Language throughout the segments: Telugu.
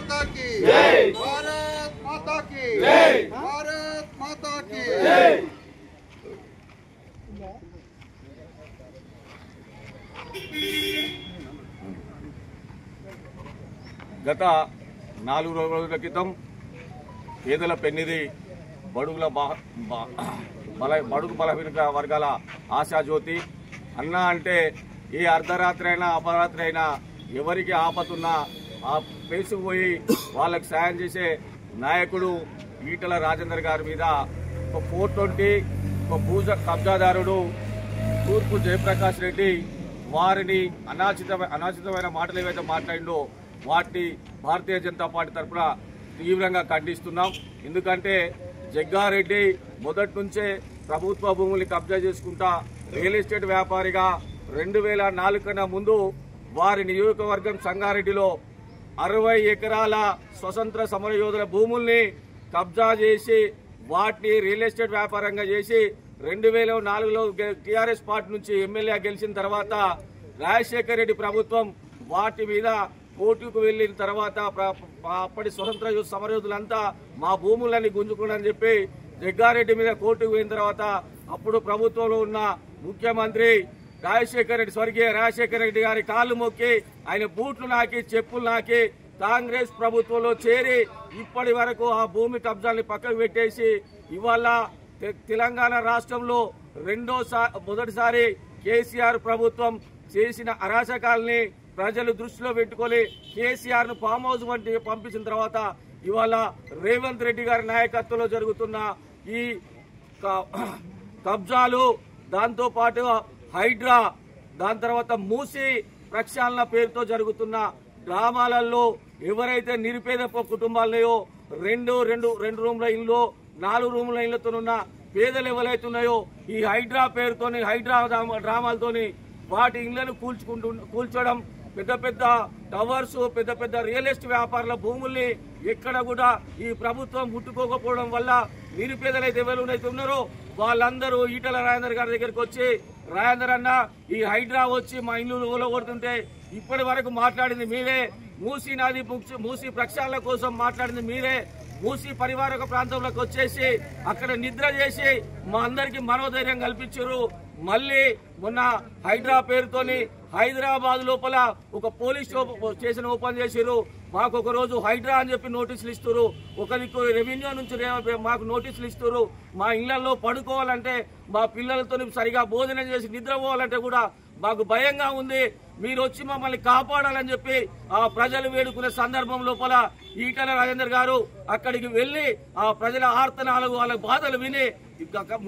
माता की जय, भारत माता की जय, भारत माता की जय। గత 4 రోజుల క్రితం పేదల పెన్నిది బడుగు బలహీన వర్గాల ఆశాజ్యోతి అన్న అంటే ఏ అర్ధరాత్రి అయినా అపరాత్రి అయినా ఎవరికి ఆపతున్నా ఆ ప్లేస్కు పోయి వాళ్ళకి సాయం చేసే నాయకుడు ఈటల రాజేందర్ గారి మీద ఒక 420 ఒక భూ కబ్జాదారుడు తూర్పు జయప్రకాష్ రెడ్డి వారిని అనాచితమైన మాటలు ఏవైతే మాట్లాడిండో వాటిని భారతీయ జనతా పార్టీ తరఫున తీవ్రంగా ఖండిస్తున్నాం. ఎందుకంటే జగ్గారెడ్డి మొదటి నుంచే ప్రభుత్వ భూముల్ని కబ్జా చేసుకుంటా రియల్ ఎస్టేట్ వ్యాపారిగా 2004 కన్నా ముందు వారి నియోజకవర్గం సంగారెడ్డిలో 60 ఎకరాల స్వతంత్ర సమరయోధుల భూముల్ని కబ్జా చేసి వాటిని రియల్ ఎస్టేట్ వ్యాపారంగా చేసి 2004లో టీఆర్ఎస్ పార్టీ నుంచి ఎమ్మెల్యే గెలిచిన తర్వాత రాజశేఖర రెడ్డి ప్రభుత్వం వాటి మీద కోర్టుకు వెళ్లిన తర్వాత అప్పటి స్వతంత్ర సమరయోధులంతా మా భూములన్నీ గుంజుకున్నారని చెప్పి జగ్గారెడ్డి మీద కోర్టుకు పోయిన తర్వాత అప్పుడు ప్రభుత్వంలో ఉన్న ముఖ్యమంత్రి స్వర్గీయ రాజశేఖర రెడ్డి గారి కాళ్లు మొక్కి ఆయన బూట్లు నాకి చెప్పులు నాకి కాంగ్రెస్ ప్రభుత్వంలో చేరి ఇప్పటి వరకు ఆ భూమి కబ్జాల్ని పక్కకు పెట్టేసి ఇవాళ తెలంగాణ రాష్ట్రంలో మొదటిసారి కేసీఆర్ ప్రభుత్వం చేసిన అరాచకాల్ని ప్రజలు దృష్టిలో పెట్టుకొని కేసీఆర్ ను ఫామ్ హౌస్ వంటి పంపించిన తర్వాత ఇవాళ రేవంత్ రెడ్డి గారి నాయకత్వంలో జరుగుతున్న ఈ కబ్జాలు, దాంతో పాటు హైడ్రా, దాని తర్వాత మూసి ప్రక్షాళన పేరుతో జరుగుతున్న గ్రామాలలో ఎవరైతే నిరుపేద కుటుంబాలయో రెండు రూమ్ల ఇల్లు 4 రూముల ఇళ్లతోనున్న పేదలు ఎవరైతే ఉన్నాయో ఈ హైడ్రా పేరుతోని హైడ్రా డ్రామాలతోని వాటి ఇళ్లను కూల్చడం, పెద్ద పెద్ద టవర్స్, పెద్ద పెద్ద రియల్ ఎస్టేట్ వ్యాపారుల భూముల్ని ఎక్కడ కూడా ఈ ప్రభుత్వం ముట్టుకోకపోవడం వల్ల నిరుపేదలైతే ఎవరైతే ఉన్నారో వాళ్ళందరూ ఈటల రాజేందర్ గారి దగ్గరికి వచ్చి, రాజేందర్ అన్న ఈ హైడ్రా వచ్చి మా ఇల్లు ఊలగొడుతుంటే ఇప్పటి వరకు మాట్లాడింది మీరే, మూసీ ప్రక్షాళన కోసం మాట్లాడింది మీరే, మూసీ పరివారక ప్రాంతంలోకి వచ్చేసి అక్కడ నిద్ర చేసి మా అందరికి మనోధైర్యం కల్పించారు. మళ్ళీ మొన్న హైడ్రా పేరుతోని హైదరాబాద్ లోపల ఒక పోలీస్ స్టేషన్ ఓపెన్ చేశారు. మాకు ఒక రోజు హైడ్రా అని చెప్పి నోటీసులు ఇస్తారు, ఒక దిక్కు రెవెన్యూ నుంచి మాకు నోటీసులు ఇస్తారు. మా ఇళ్లలో పడుకోవాలంటే, మా పిల్లలతో సరిగా భోజనం చేసి నిద్రపోవాలంటే కూడా మాకు భయంగా ఉంది. మీరు వచ్చి మమ్మల్ని కాపాడాలని చెప్పి ఆ ప్రజలు వేడుకునే సందర్భం లోపల ఈటల రాజేందర్ గారు అక్కడికి వెళ్లి ఆ ప్రజల ఆర్తనాలు, వాళ్ళ బాధలు విని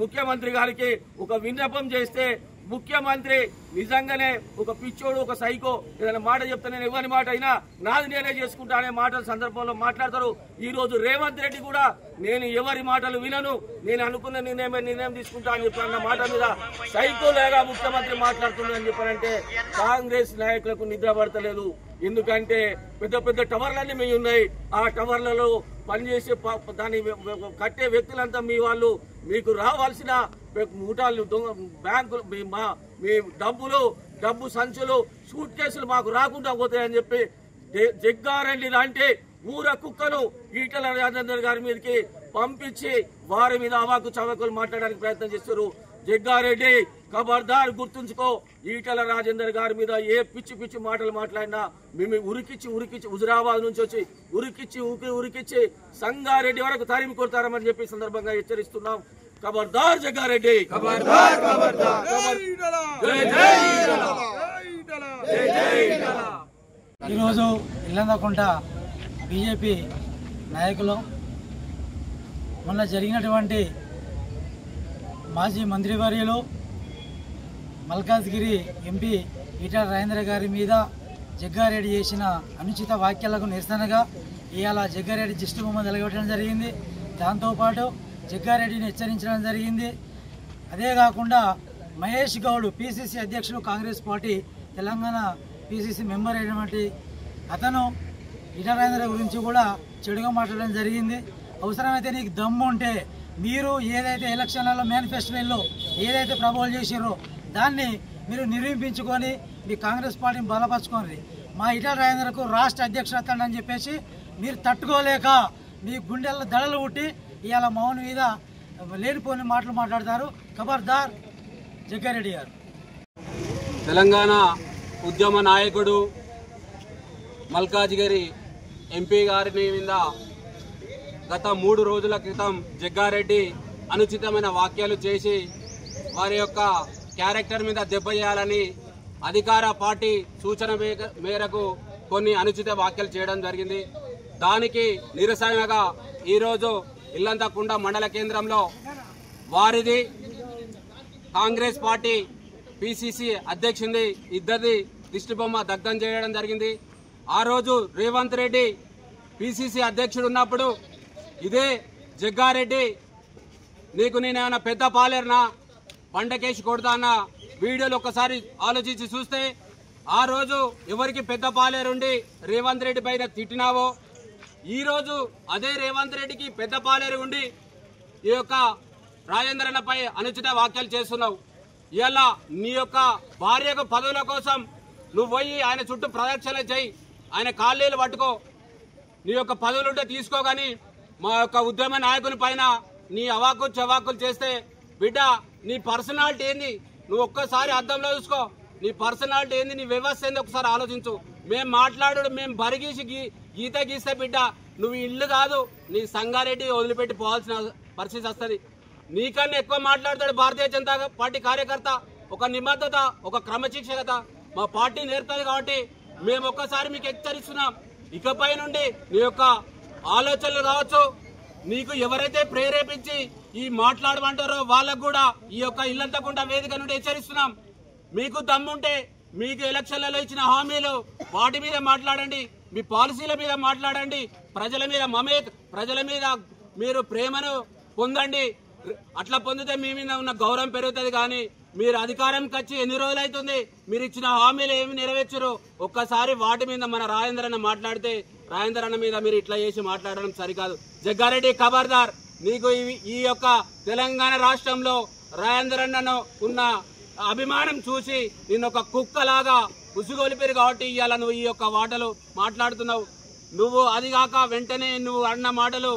ముఖ్యమంత్రి గారికి ఒక విన్నపం చేస్తే ముఖ్యమంత్రి నిజంగానే ఒక పిచ్చోడు, ఒక సైకో ఏదైనా మాట చెప్తే నేను ఎవరి మాట అయినా నాది నేనే చేసుకుంటా అనే మాటల సందర్భంలో మాట్లాడతారు. ఈ రోజు రేవంత్ రెడ్డి కూడా నేను ఎవరి మాటలు వినను, నేను అనుకున్న నిర్ణయం తీసుకుంటా అని చెప్పి అన్న మాట మీద సైకోలాగా ముఖ్యమంత్రి మాట్లాడుతుందని చెప్పారంటే కాంగ్రెస్ నాయకులకు నిద్ర పడతలేదు. ఎందుకంటే పెద్ద పెద్ద టవర్లన్నీ మీ ఉన్నాయి, ఆ టవర్లలో పనిచేసే దాన్ని కట్టే వ్యక్తులంతా మీ వాళ్ళు, మీకు రావాల్సిన మూటాలు, బ్యాంకులు, మీ డబ్బు సంచులు, సూట్ కేసులు మాకు రాకుండా పోతాయని చెప్పి జగ్గారెడ్డి లాంటి ఊర కుక్కను ఈటల రాజేందర్ గారి మీదకి పంపించి వారి మీద అవాకు చవకులు మాట్లాడడానికి ప్రయత్నం చేస్తారు. జగ్గారెడ్డి ఖబర్దార్, గుర్తుంచుకో, ఈటల రాజేందర్ గారి మీద ఏ పిచ్చి పిచ్చి మాటలు మాట్లాడినా మేము ఉరికిచ్చి హుజురాబాద్ నుంచి వచ్చి ఉరికిచ్చి సంగారెడ్డి వరకు తరిమి కొడతారని చెప్పి సందర్భంగా హెచ్చరిస్తున్నాం. ఖబర్దార్ జగ్గారెడ్డి, ఈరోజు ఇల్లందకుంట బీజేపీ నాయకులు మొన్న జరిగినటువంటి మాజీ మంత్రివర్యులు మల్కాజ్గిరి ఎంపీ ఈటల రాజేందర్ గారి మీద జగ్గారెడ్డి చేసిన అనుచిత వ్యాఖ్యలకు నిరసనగా ఇవాళ జగ్గారెడ్డి దిష్టి బొమ్మ వెలగొట్టడం జరిగింది. దాంతోపాటు జగ్గారెడ్డిని హెచ్చరించడం జరిగింది. అదే కాకుండా మహేష్ గౌడ్ పిసిసి అధ్యక్షులు, Congress party Telangana PCC member అయినటువంటి అతను ఈటల రాజేందర్ గురించి కూడా చెడుగా మాట్లాడడం జరిగింది. అవసరమైతే నీకు దమ్ము ఉంటే మీరు ఏదైతే ఎలక్షన్లలో మేనిఫెస్టోలో ఏదైతే ప్రపోజల్ చేసారో దాన్ని మీరు నిరూపించుకొని మీ కాంగ్రెస్ పార్టీని బలపరచుకోండి. మా ఈటల రాజేందర్కు రాష్ట్ర అధ్యక్షుడు అని చెప్పేసి మీరు తట్టుకోలేక మీ గుండెల్లో దడలు పుట్టి ఇవాళ మౌన మీద లేనిపోని మాటలు మాట్లాడతారు. ఖబర్దార్ జగ్గారెడ్డి గారు. తెలంగాణ ఉద్యమ నాయకుడు మల్కాజిగిరి ఎంపీ గారి మీద గత 3 రోజుల క్రితం జగ్గారెడ్డి అనుచితమైన వ్యాఖ్యలు చేసి వారి యొక్క క్యారెక్టర్ మీద దెబ్బ చేయాలని అధికార పార్టీ సూచన మేరకు కొన్ని అనుచిత వ్యాఖ్యలు చేయడం జరిగింది. దానికి నిరసనగా ఈరోజు ఇల్లంతకుంట మండల కేంద్రంలో వారిది కాంగ్రెస్ పార్టీ పిసిసి అధ్యక్షుడి ఇద్దరిది దిష్టిబొమ్మ దగ్ధం చేయడం జరిగింది. ఆ రోజు రేవంత్ రెడ్డి పిసిసి అధ్యక్షుడు ఉన్నప్పుడు ఇదే జగ్గారెడ్డి నీకు నేనేమైనా పెద్ద పాలేరునా పండకేసి కొడతా అన్న వీడియోలు ఒక్కసారి ఆలోచించి చూస్తే ఆ రోజు ఎవరికి పెద్ద పాలేరుండి రేవంత్ రెడ్డి పైన తిట్టినావో ఈరోజు అదే రేవంత్ రెడ్డికి పెద్ద పాలేరు ఉండి ఈ యొక్క రాజేంద్రన్నపై అనుచిత వ్యాఖ్యలు చేస్తున్నావు. ఇలా నీ యొక్క భార్యకు పదవుల కోసం నువ్వు పోయి ఆయన చుట్టూ ప్రదక్షిణ చేయి, ఆయన కాళ్ళేలు పట్టుకో, నీ యొక్క పదవులుంటే తీసుకోగాని మా యొక్క ఉద్యమ నాయకుని పైన నీ అవాకులు చవాకులు చేస్తే బిడ్డ నీ పర్సనాలిటీ ఏంది నువ్వు ఒక్కసారి అద్దంలో చూసుకో. నీ పర్సనాలిటీ ఏంది, నీ వ్యవస్థ ఏంది ఒకసారి ఆలోచించు. మేము మాట్లాడు మేము బరిగీసి గీత గీస్తే బిడ్డ నువ్వు ఇల్లు కాదు నీ సంగారెడ్డి వదిలిపెట్టి పోవాల్సిన పరిస్థితి వస్తుంది. నీకన్నా ఎక్కువ మాట్లాడతాడు భారతీయ జనతా పార్టీ కార్యకర్త. ఒక నిబద్ధత, ఒక క్రమశిక్షణత మా పార్టీ నేర్పుతుంది. కాబట్టి మేము ఒక్కసారి మీకు హెచ్చరిస్తున్నాం, ఇకపై నుండి నీ యొక్క ఆలోచనలు కావచ్చు, నీకు ఎవరైతే ప్రేరేపించి ఈ మాట్లాడమంటారో వాళ్ళకు కూడా ఈ యొక్క ఇల్లంతకుంట వేదిక నుండి హెచ్చరిస్తున్నాం. మీకు దమ్ముంటే మీకు ఎలక్షన్లలో ఇచ్చిన హామీలు వాటి మీద మాట్లాడండి, మీ పాలసీల మీద మాట్లాడండి, ప్రజల మీద ప్రజల మీద మీరు ప్రేమను పొందండి. అట్లా పొందితే మీ మీద ఉన్న గౌరవం పెరుగుతుంది. కానీ మీరు అధికారంకి వచ్చి ఎన్ని రోజులు అవుతుంది, మీరు ఇచ్చిన హామీలు ఏమి నెరవేర్చరు. ఒక్కసారి వాటి మీద మన రాజేంద్రన్న మాట్లాడితే రాజేంద్రన్న మీద మీరు ఇట్లా చేసి మాట్లాడడం సరికాదు. జగ్గారెడ్డి ఖబర్దార్, నీకు ఈ యొక్క తెలంగాణ రాష్ట్రంలో రాజేంద్రన్నను ఉన్న అభిమానం చూసి నిన్ను ఒక కుక్కలాగా ఉసుగొలిపారు. కాబట్టి ఇవాళ నువ్వు ఈ యొక్క మాటలు మాట్లాడుతున్నావు. నువ్వు అదిగాక వెంటనే నువ్వు అన్న మాటలు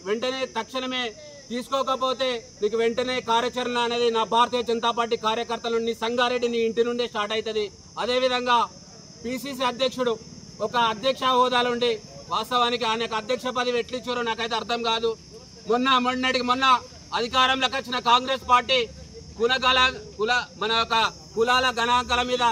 వెంటనే తక్షణమే తీసుకోకపోతే నీకు వెంటనే కార్యాచరణ అనేది నా భారతీయ జనతా పార్టీ కార్యకర్తలు నీ సంగారెడ్డి నీ ఇంటి నుండే స్టార్ట్ అవుతుంది. అదేవిధంగా పిసిసి అధ్యక్షుడు ఒక అధ్యక్ష హోదాలో ఉండి వాస్తవానికి ఆయనకు అధ్యక్ష పదవి ఎట్లిచ్చారో నాకైతే అర్థం కాదు. మొన్న అధికారంలోకి వచ్చిన కాంగ్రెస్ పార్టీ మన యొక్క కులాల గణాంకాల మీద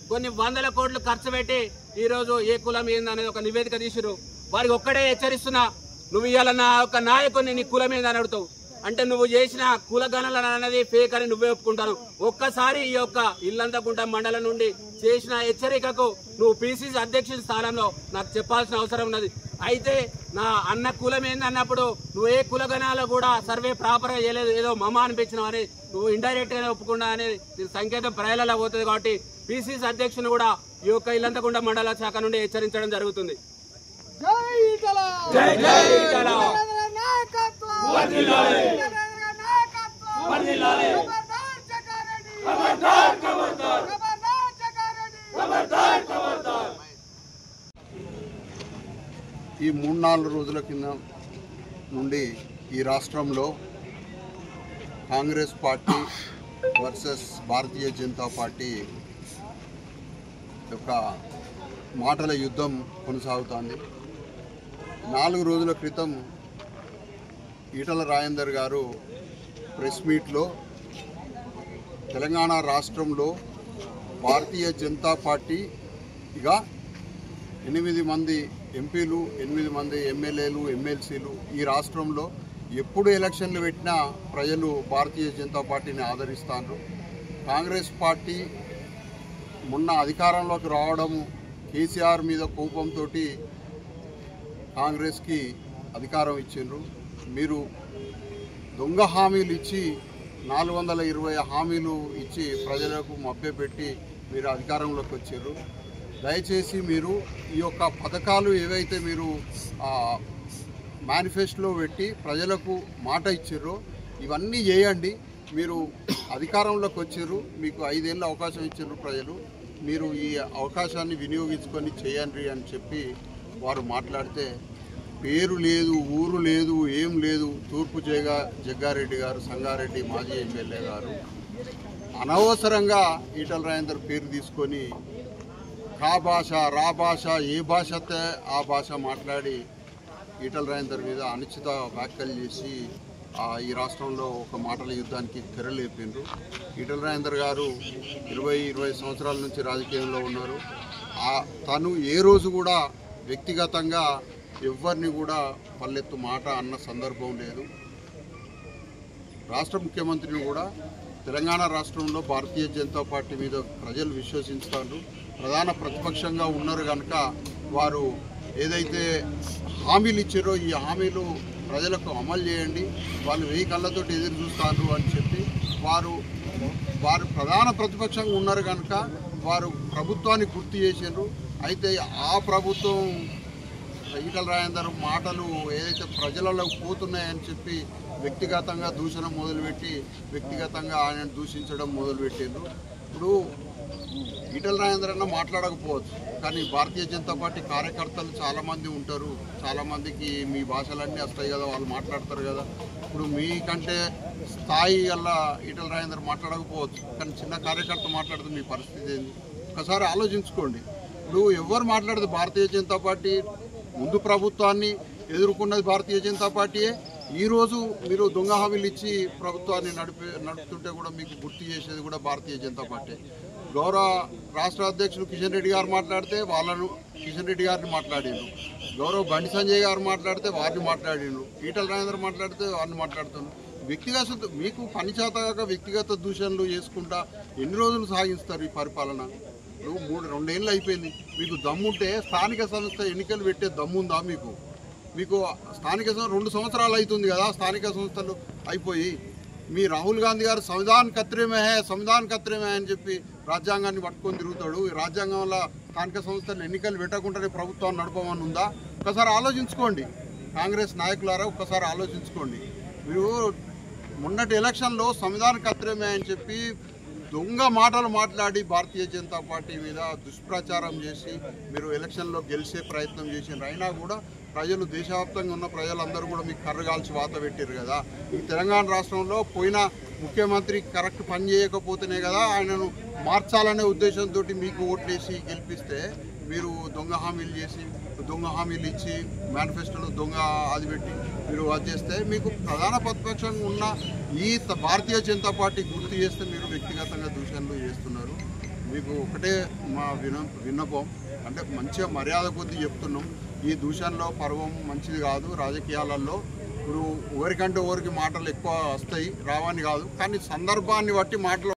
కొన్ని 100 కోట్లు ఖర్చు పెట్టి ఈరోజు ఏ కులం ఏందనేది ఒక నివేదిక తీసిరు. వారికి ఒక్కడే హెచ్చరిస్తున్నా, నువ్వు ఇవాళ నా యొక్క నాయకుని నీ కులం ఏందని అడుగుతావు అంటే నువ్వు చేసిన కులగణన అనేది ఫేక్ అని నువ్వే ఒప్పుకుంటాను. ఒక్కసారి ఈ యొక్క ఇల్లంతకుంట మండలం నుండి చేసిన హెచ్చరికకు నువ్వు పిసిసి అధ్యక్షుడి స్థానంలో నాకు చెప్పాల్సిన అవసరం ఉన్నది. అయితే నా అన్న కులం ఏందన్నప్పుడు నువ్వు ఏ కులగణాలు కూడా సర్వే ప్రాపర్గా చేయలేదు, ఏదో మమ అనిపించినావు అని నువ్వు ఇండైరెక్ట్ గా ఒప్పుకున్నా అనేది సంకేతం ప్రజలలో పోతుంది. కాబట్టి పిసిసి అధ్యక్షుని కూడా ఈ యొక్క ఇల్లంతకుంట మండల శాఖ నుండి హెచ్చరించడం జరుగుతుంది. ఈ 3-4 రోజుల కింద నుండి ఈ రాష్ట్రంలో Congress party versus Bharatiya Janata party యొక్క మాటల యుద్ధం కొనసాగుతోంది. 4 రోజుల క్రితం ఈటల రాజేందర్ గారు ప్రెస్ మీట్లో తెలంగాణ రాష్ట్రంలో భారతీయ జనతా పార్టీగా 8 మంది ఎంపీలు, 8 మంది ఎమ్మెల్యేలు, ఎమ్మెల్సీలు ఈ రాష్ట్రంలో ఎప్పుడు ఎలక్షన్లు పెట్టినా ప్రజలు భారతీయ జనతా పార్టీని ఆదరిస్తారు. కాంగ్రెస్ పార్టీ మొన్న అధికారంలోకి రావడము కేసీఆర్ మీద కోపంతో కాంగ్రెస్కి అధికారం ఇచ్చిండ్రు. మీరు దొంగ హామీలు ఇచ్చి 420 హామీలు ఇచ్చి ప్రజలకు మభ్యపెట్టి మీరు అధికారంలోకి వచ్చారు. దయచేసి మీరు ఈ యొక్క పథకాలు ఏవైతే మీరు మేనిఫెస్టోలో పెట్టి ప్రజలకు మాట ఇచ్చారో ఇవన్నీ చేయండి. మీరు అధికారంలోకి వచ్చారు, మీకు 5 ఏళ్ళ అవకాశం ఇచ్చారు ప్రజలు. మీరు ఈ అవకాశాన్ని వినియోగించుకొని చేయండి అని చెప్పి వారు మాట్లాడితే పేరు లేదు, ఊరు లేదు, ఏం లేదు. తూర్పు జగ్గారెడ్డి గారు, సంగారెడ్డి మాజీ ఎమ్మెల్యే గారు అనవసరంగా ఈటల రాజేందర్ పేరు తీసుకొని కా భాష, రా భాష, ఏ భాష అయితే ఆ భాష మాట్లాడి ఈటల రాజేందర్ మీద అనుచిత వ్యాఖ్యలు చేసి ఈ రాష్ట్రంలో ఒక మాటల యుద్ధానికి తెరలేపిండ్రు. ఈటల రాజేందర్ గారు 20 సంవత్సరాల నుంచి రాజకీయంలో ఉన్నారు. తను ఏ రోజు కూడా వ్యక్తిగతంగా ఎవరిని కూడా పల్లెత్తు మాట అన్న సందర్భం లేదు. రాష్ట్ర ముఖ్యమంత్రిని కూడా తెలంగాణ రాష్ట్రంలో భారతీయ జనతా పార్టీ మీద ప్రజలు విశ్వసిస్తారు. ప్రధాన ప్రతిపక్షంగా ఉన్నారు కనుక వారు ఏదైతే హామీలు ఇచ్చారో ఈ హామీలు ప్రజలకు అమలు చేయండి, వాళ్ళు 1000 కళ్ళతోటి ఎదురు చూస్తారు అని చెప్పి వారు ప్రధాన ప్రతిపక్షంగా ఉన్నారు కనుక వారు ప్రభుత్వాన్ని గుర్తు చేశారు. అయితే ఆ ప్రభుత్వం ఈటల రాజేందర్ మాటలు ఏదైతే ప్రజలలో పోతున్నాయని చెప్పి వ్యక్తిగతంగా దూషణ మొదలుపెట్టి వ్యక్తిగతంగా ఆయన దూషించడం మొదలుపెట్టిండ్రు. ఇప్పుడు ఈటల రాజేందర్ అన్న మాట్లాడకపోవచ్చు, కానీ భారతీయ జనతా పార్టీ కార్యకర్తలు చాలామంది ఉంటారు. చాలామందికి మీ భాషలన్నీ వస్తాయి కదా, వాళ్ళు మాట్లాడతారు కదా. ఇప్పుడు మీకంటే స్థాయి అలా ఈటల రాజేందర్ మాట్లాడకపోవచ్చు, కానీ చిన్న కార్యకర్త మాట్లాడితే మీ పరిస్థితి ఏంది ఒకసారి ఆలోచించుకోండి. ఇప్పుడు ఎవరు మాట్లాడితే భారతీయ జనతా పార్టీ ముందు ప్రభుత్వాన్ని ఎదుర్కొన్నది భారతీయ జనతా పార్టీయే. ఈరోజు మీరు దొంగ హామీలు ఇచ్చి ప్రభుత్వాన్ని నడుపుతుంటే కూడా మీకు గుర్తు చేసేది కూడా భారతీయ జనతా పార్టీ. గౌరవ రాష్ట్ర అధ్యక్షులు కిషన్ రెడ్డి గారు మాట్లాడితే వాళ్ళను కిషన్ రెడ్డి గారిని మాట్లాడిండ్రు. గౌరవ బండి సంజయ్ గారు మాట్లాడితే వారిని మాట్లాడిండ్రు. ఈటల రాజేందర్ మాట్లాడితే వారిని మాట్లాడుతున్నారు. వ్యక్తిగత మీకు పనిచేతగా వ్యక్తిగత దూషణలు చేసుకుంటా ఎన్ని రోజులు సాగిస్తారు ఈ పరిపాలన? ఇప్పుడు 2 ఏళ్ళు అయిపోయింది. మీకు దమ్ముంటే స్థానిక సంస్థ ఎన్నికలు పెట్టే దమ్ముందా మీకు? స్థానిక 2 సంవత్సరాలు అవుతుంది కదా స్థానిక సంస్థలు అయిపోయి. మీ రాహుల్ గాంధీ గారు సంవిధాన్ ఖత్రేమే అని చెప్పి రాజ్యాంగాన్ని పట్టుకొని తిరుగుతాడు. ఈ రాజ్యాంగంలో స్థానిక సంస్థలు ఎన్నికలు పెట్టకుండానే ప్రభుత్వాన్ని నడపమని ఉందా? ఒకసారి ఆలోచించుకోండి. కాంగ్రెస్ నాయకులారా ఒక్కసారి ఆలోచించుకోండి. మీరు మొన్నటి ఎలక్షన్లో సంవిధాన్ ఖత్రేమే అని చెప్పి దొంగ మాటలు మాట్లాడి భారతీయ జనతా పార్టీ మీద దుష్ప్రచారం చేసి మీరు ఎలక్షన్లో గెలిచే ప్రయత్నం చేసినారు. అయినా కూడా ప్రజలు, దేశవ్యాప్తంగా ఉన్న ప్రజలందరూ కూడా మీకు కర్రగాల్చి వాత పెట్టారు కదా. ఈ తెలంగాణ రాష్ట్రంలో పోయిన ముఖ్యమంత్రి కరెక్ట్ పని చేయకపోతేనే కదా ఆయనను మార్చాలనే ఉద్దేశంతో మీకు ఓట్లేసి గెలిపిస్తే మీరు దొంగ హామీలు ఇచ్చి మేనిఫెస్టోలో దొంగ అది పెట్టి మీరు అది చేస్తే మీకు ప్రధాన ప్రతిపక్షంగా ఉన్న ఈ భారతీయ జనతా పార్టీ గుర్తు చేస్తే మీరు వ్యక్తిగతంగా దూషణలు చేస్తున్నారు. మీకు ఒకటే మా విన్నపం, అంటే మంచిగా మర్యాద కొద్దీ చెప్తున్నాం. ఈ దూషణలో పర్వం మంచిది కాదు. రాజకీయాలలో ఇప్పుడు ఎవరికంటే ఎవరికి మాటలు ఎక్కువ వస్తాయి, రావని కాదు, కానీ సందర్భాన్ని బట్టి మాటలు